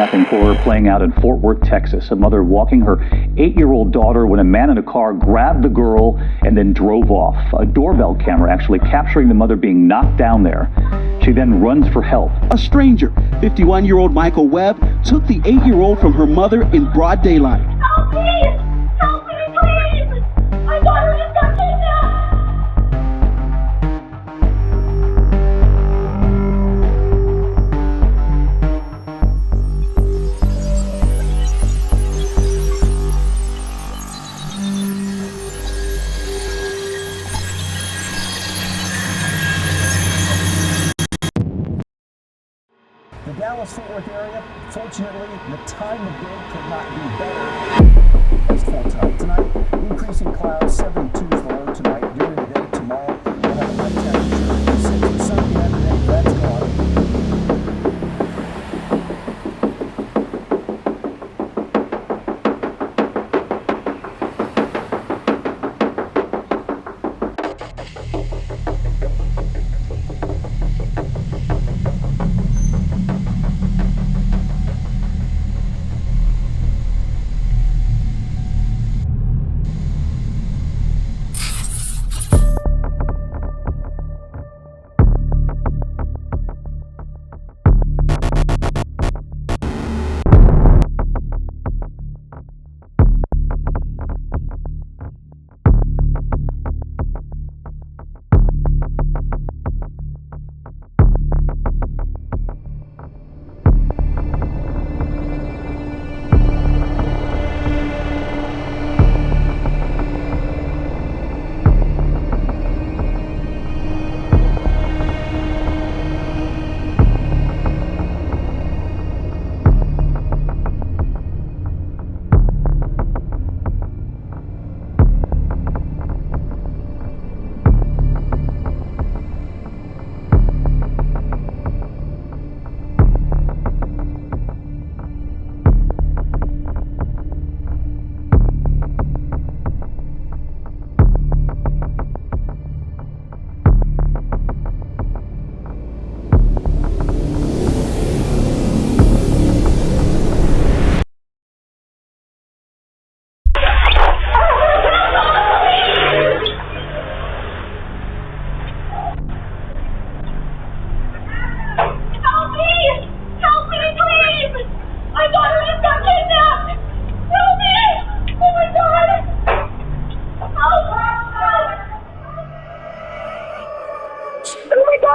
kidnapping horror playing out in Fort Worth, Texas. A mother walking her 8-year-old daughter when a man in a car grabbed the girl and then drove off. A doorbell camera actually capturing the mother being knocked down there. She then runs for help. A stranger, 51-year-old Michael Webb, took the 8-year-old from her mother in broad daylight. Help me! Help me, please! My daughter just got kidnapped! The Dallas-Fort Worth area, fortunately, the time of day could not be better. It's full time tonight. Increasing clouds, 72 is the low tonight. During the day tomorrow, we'll have a night temperature of 6. The sun began today, that's gone.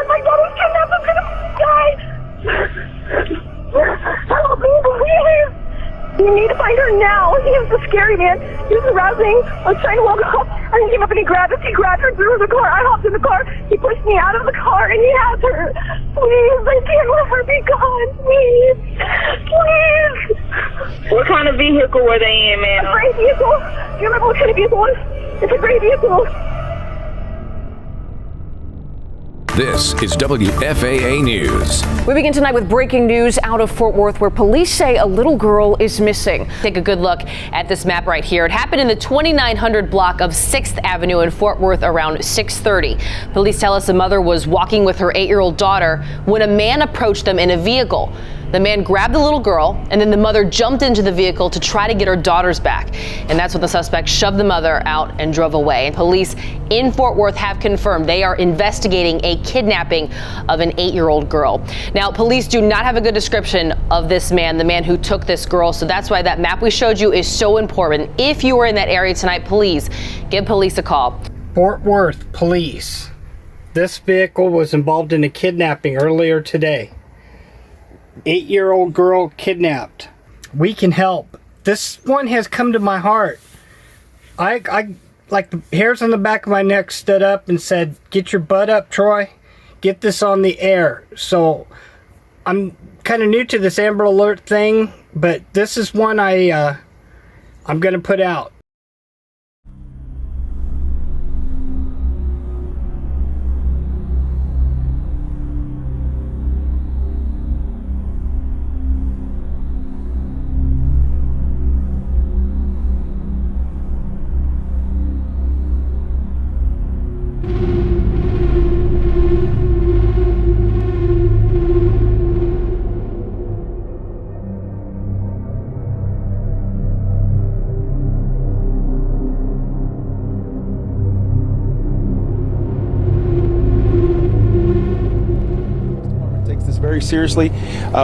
My daughter's kidnapped. I'm gonna die. Help me, please. You need to find her now. He was a scary man. He was harassing. I was trying to walk off. And he came up and he grabbed us. He grabbed her through the car. I hopped in the car. He pushed me out of the car and he has her. Please, I can't let her be gone. Please. Please. What kind of vehicle were they in, man? A gray vehicle. Do you remember what kind of vehicle it was? It's a gray vehicle. This is WFAA News. We begin tonight with breaking news out of Fort Worth, where police say a little girl is missing. Take a good look at this map right here. It happened in the 2900 block of 6th Avenue in Fort Worth around 6:30. Police tell us the mother was walking with her 8-year-old daughter when a man approached them in a vehicle. The man grabbed the little girl, and then the mother jumped into the vehicle to try to get her daughters back. And that's when the suspect shoved the mother out and drove away. And police in Fort Worth have confirmed they are investigating a kidnapping of an 8-year-old girl. Now, police do not have a good description of this man, the man who took this girl. So that's why that map we showed you is so important. If you are in that area tonight, please give police a call. Fort Worth police. This vehicle was involved in a kidnapping earlier today. 8-year-old girl kidnapped. We can help. This one has come to my heart. I like the hairs on the back of my neck stood up and said, "Get your butt up, Troy. Get this on the air." So I'm kind of new to this Amber Alert thing, but this is one I'm gonna put out. very seriously.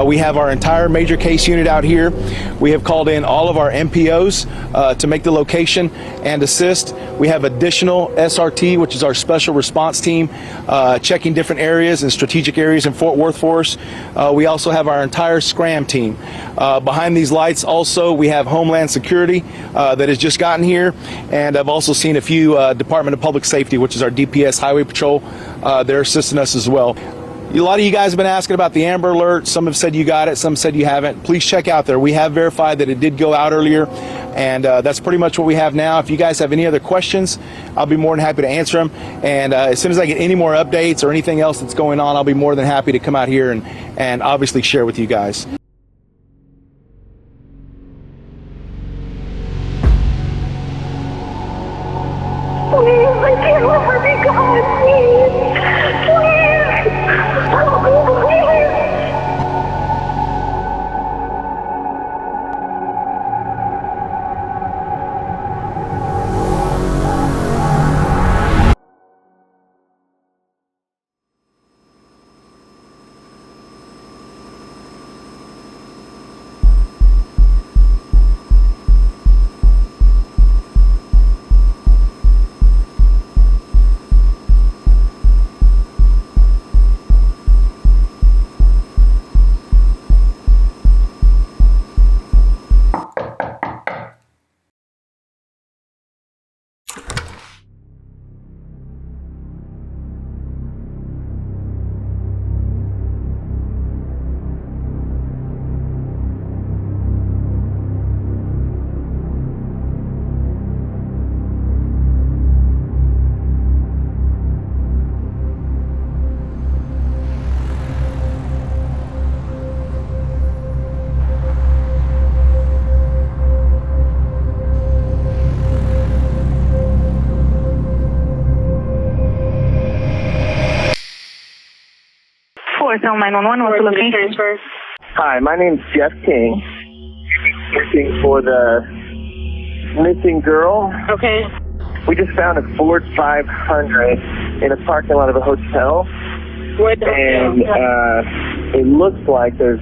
We have our entire major case unit out here. We have called in all of our MPOs to make the location and assist. We have additional SRT, which is our special response team, checking different areas and strategic areas in Fort Worth for us. We also have our entire scram team. Behind these lights also we have Homeland Security that has just gotten here, and I've also seen a few Department of Public Safety, which is our DPS Highway Patrol. They're assisting us as well. A lot of you guys have been asking about the Amber Alert. Some have said you got it, some said you haven't. Please check out there. We have verified that it did go out earlier, and that's pretty much what we have now. If you guys have any other questions, I'll be more than happy to answer them. And as soon as I get any more updates or anything else that's going on, I'll be more than happy to come out here and obviously share with you guys. Please, I can't let her be gone, please. Please. Oh, please. Salem 911, what's the location? Hi, my name's Jeff King. Looking for the missing girl. Okay. We just found a Ford 500 in a parking lot of a hotel. What hotel? And it looks like there's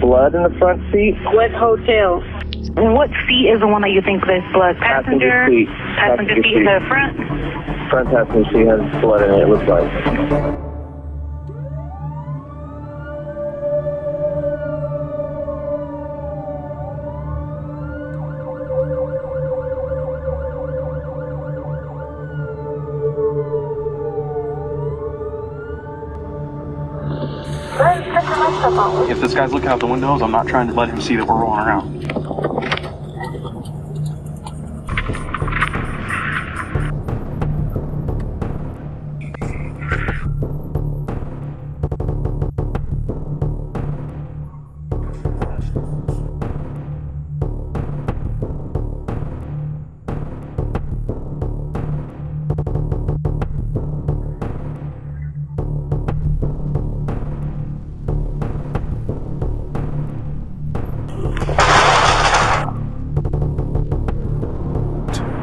blood in the front seat. What hotel? What seat is the one that you think there's blood? Passenger seat. Passenger seat in the front? Front passenger seat has blood in it, it looks like. If this guy's looking out the windows, I'm not trying to let him see that we're rolling around.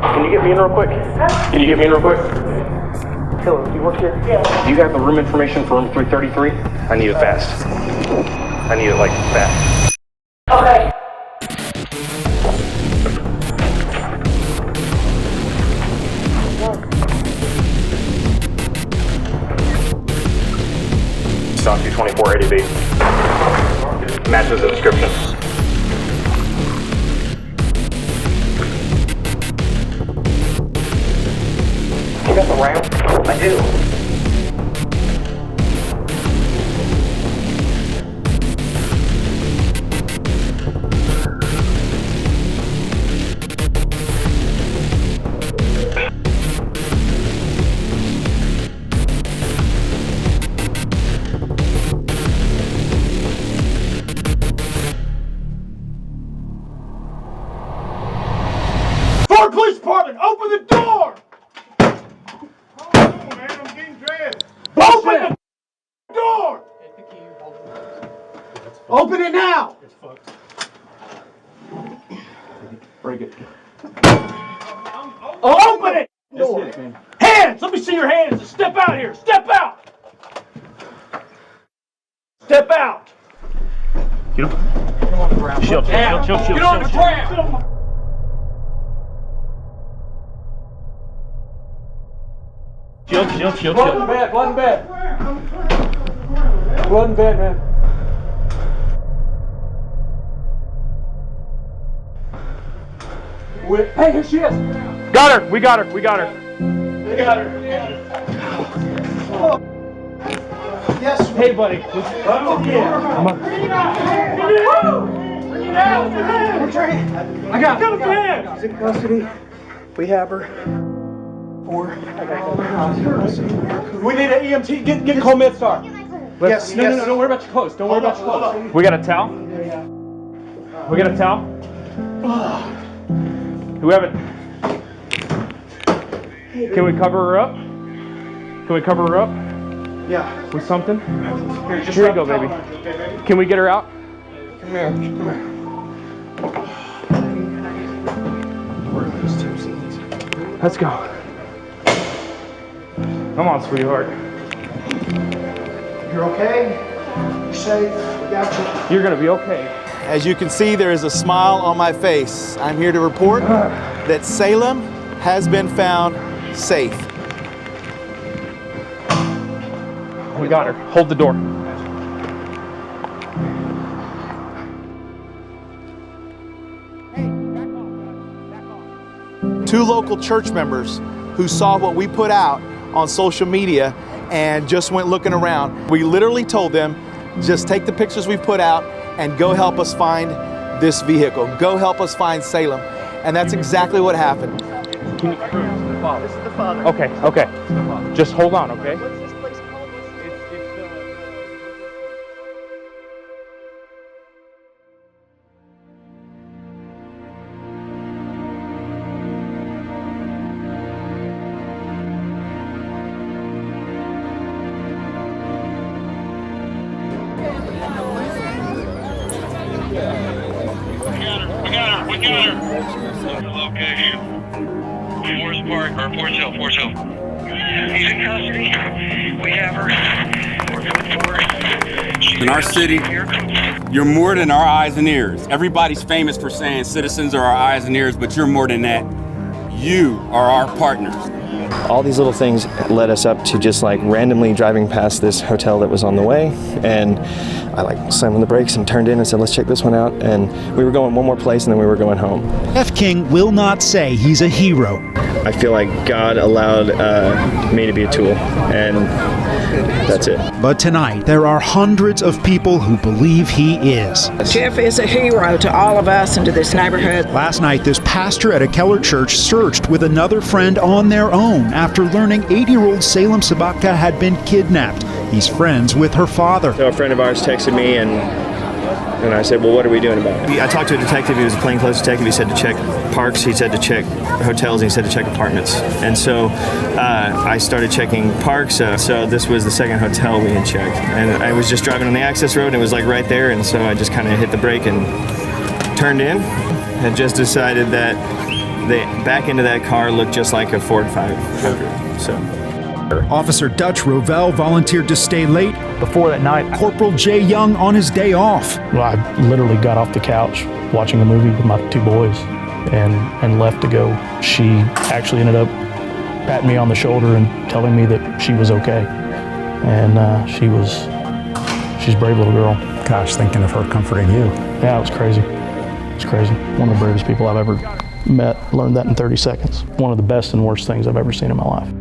Can you get me in real quick? Can you get me in real quick? Hello, do you work here? Yeah. Do you have the room information for room 333? I need it fast. I need it like fast. Okay. Stock 22480B. Matches the description. You got the RAM? I do. Ford Police Department, open the door! Open the door! Open it now! It's fucked. Break it. Open it! Door. Hands! Let me see your hands! Step out here! Step out! Step out. Get him. Get him on the ground. Chill. Get on the ground. Chill. Blood in bed. Blood in bed. Blood in bed, man. Hey, here she is. Got her. We got her. They got her. Yes. Hey, buddy. Bring it out. I got her. She's in custody. We have her. We need an EMT. Get call MedStar. Yes. No. Don't worry about your clothes. Don't worry about your clothes. We got a towel? We got a towel? Do we have it? Can we cover her up? Yeah. With something? Here you go, baby. Can we get her out? Come here. Where are those two scenes? Let's go. Come on, sweetheart. You're okay? You're safe? We got you. You're gonna be okay. As you can see, there is a smile on my face. I'm here to report that Salem has been found safe. We got her. Hold the door. Two local church members who saw what we put out on social media and just went looking around. We literally told them, just take the pictures we put out and go help us find this vehicle. Go help us find Salem. And that's exactly what happened. This is the father. Okay. Just hold on, okay? What's this place called? We got her. Location. Forest Park, or Forest Hill. He's in custody. We have her. We're coming for her. In our city, you're more than our eyes and ears. Everybody's famous for saying citizens are our eyes and ears, but you're more than that. You are our partners. All these little things led us up to just like randomly driving past this hotel that was on the way, and I like slammed on the brakes and turned in and said, let's check this one out, and we were going one more place and then we were going home. F. King will not say he's a hero. I feel like God allowed me to be a tool, and that's it. But tonight, there are hundreds of people who believe he is. Jeff is a hero to all of us and to this neighborhood. Last night, this pastor at a Keller church searched with another friend on their own after learning 8-year-old Salem Sabatka had been kidnapped. He's friends with her father. So a friend of ours texted me, and I said, well, what are we doing about it? I talked to a detective. He was a plainclothes detective. He said to check parks. He said to check hotels. And he said to check apartments. And so I started checking parks. So this was the second hotel we had checked. And I was just driving on the access road, and it was like right there. And so I just kind of hit the brake and turned in. Had just decided that the back end of that car looked just like a Ford 500. So. Officer Dutch Rovell volunteered to stay late. Before that night, Corporal Jay Young on his day off. Well, I literally got off the couch watching a movie with my two boys and left to go. She actually ended up patting me on the shoulder and telling me that she was okay. And she's a brave little girl. Gosh, thinking of her comforting you. Yeah, it was crazy. It's crazy. One of the bravest people I've ever met. Learned that in 30 seconds. One of the best and worst things I've ever seen in my life.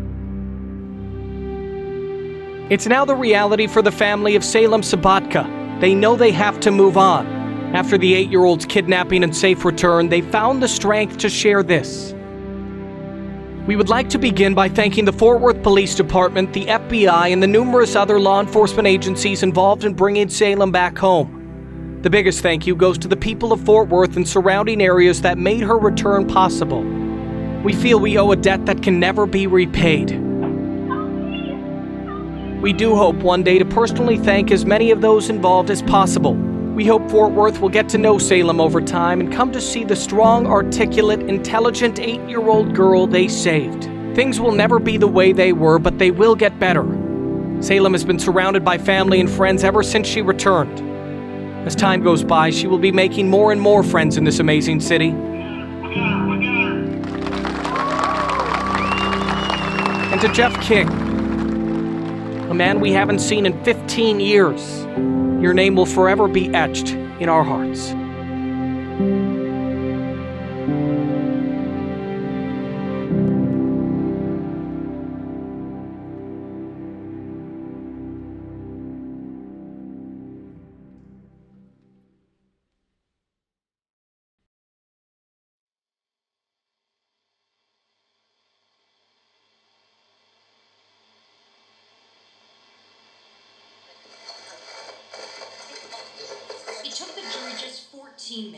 It's now the reality for the family of Salem Sabatka. They know they have to move on. After the 8-year-old's kidnapping and safe return, they found the strength to share this. We would like to begin by thanking the Fort Worth Police Department, the FBI, and the numerous other law enforcement agencies involved in bringing Salem back home. The biggest thank you goes to the people of Fort Worth and surrounding areas that made her return possible. We feel we owe a debt that can never be repaid. We do hope one day to personally thank as many of those involved as possible. We hope Fort Worth will get to know Salem over time and come to see the strong, articulate, intelligent 8-year-old girl they saved. Things will never be the way they were, but they will get better. Salem has been surrounded by family and friends ever since she returned. As time goes by, she will be making more and more friends in this amazing city. And to Jeff King, a man we haven't seen in 15 years, your name will forever be etched in our hearts. It took the jury just 14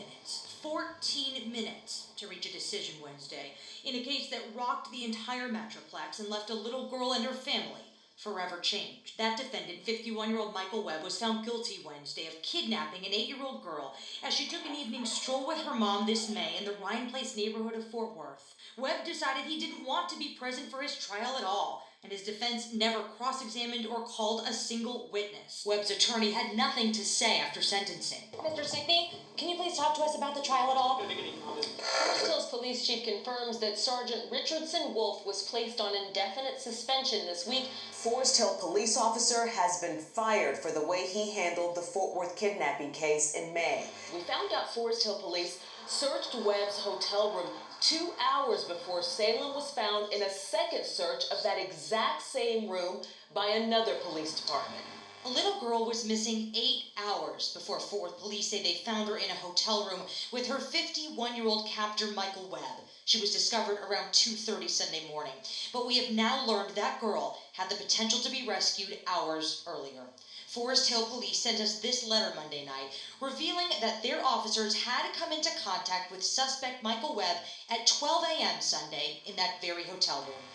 minutes to reach a decision Wednesday in a case that rocked the entire Metroplex and left a little girl and her family forever changed. That defendant, 51-year-old Michael Webb, was found guilty Wednesday of kidnapping an 8-year-old girl as she took an evening stroll with her mom this May in the Ryan Place neighborhood of Fort Worth. Webb decided he didn't want to be present for his trial at all, and his defense never cross-examined or called a single witness. Webb's attorney had nothing to say after sentencing. Mr. Stickney, can you please talk to us about the trial at all? Forest Hills Police Chief confirms that Sergeant Richardson Wolf was placed on indefinite suspension this week. Forest Hill police officer has been fired for the way he handled the Fort Worth kidnapping case in May. We found out Forest Hill police searched Webb's hotel room 2 hours before Salem was found in a second search of that exact same room by another police department. A little girl was missing 8 hours before Fort Worth police say they found her in a hotel room with her 51-year-old captor, Michael Webb. She was discovered around 2:30 Sunday morning. But we have now learned that girl had the potential to be rescued hours earlier. Forest Hill Police sent us this letter Monday night, revealing that their officers had to come into contact with suspect Michael Webb at 12 a.m. Sunday in that very hotel room.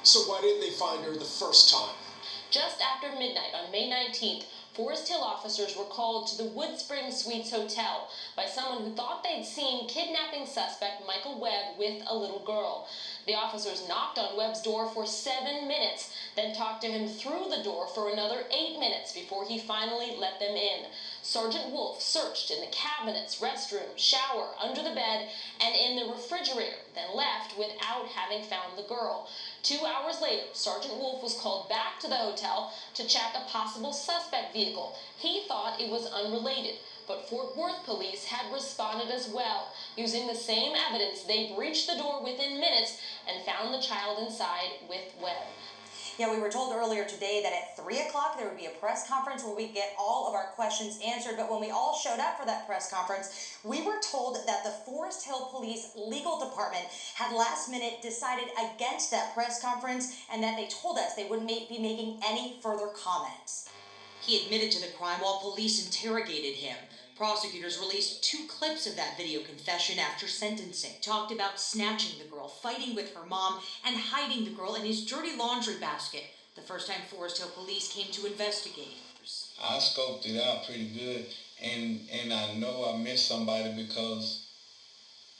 So why didn't they find her the first time? Just after midnight on May 19th, Forest Hill officers were called to the Woodspring Suites Hotel by someone who thought they'd seen kidnapping suspect Michael Webb with a little girl. The officers knocked on Webb's door for 7 minutes, then talked to him through the door for another 8 minutes before he finally let them in. Sergeant Wolf searched in the cabinets, restroom, shower, under the bed, and in the refrigerator, then left without having found the girl. 2 hours later, Sergeant Wolf was called back to the hotel to check a possible suspect vehicle. He thought it was unrelated, but Fort Worth police had responded as well. Using the same evidence, they breached the door within minutes and found the child inside with Webb. Yeah, we were told earlier today that at 3 o'clock there would be a press conference where we'd get all of our questions answered. But when we all showed up for that press conference, we were told that the Forest Hill Police Legal Department had last minute decided against that press conference and that they told us they wouldn't be making any further comments. He admitted to the crime while police interrogated him. Prosecutors released 2 clips of that video confession after sentencing. Talked about snatching the girl, fighting with her mom, and hiding the girl in his dirty laundry basket. The first time Forest Hill police came to investigate. I scoped it out pretty good, and I know I missed somebody because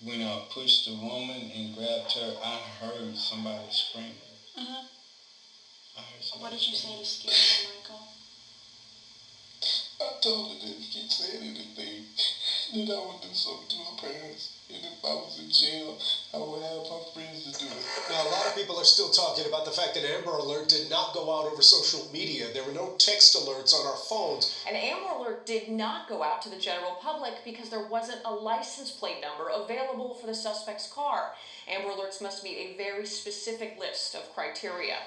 when I pushed the woman and grabbed her, I heard somebody screaming. I heard somebody. What did you say to scare her, Michael? I told her that if she said anything, that I would do something to her parents. And if I was in jail, I would have her friends to do it. Now, a lot of people are still talking about the fact that Amber Alert did not go out over social media. There were no text alerts on our phones. An Amber Alert did not go out to the general public because there wasn't a license plate number available for the suspect's car. Amber Alerts must meet a very specific list of criteria.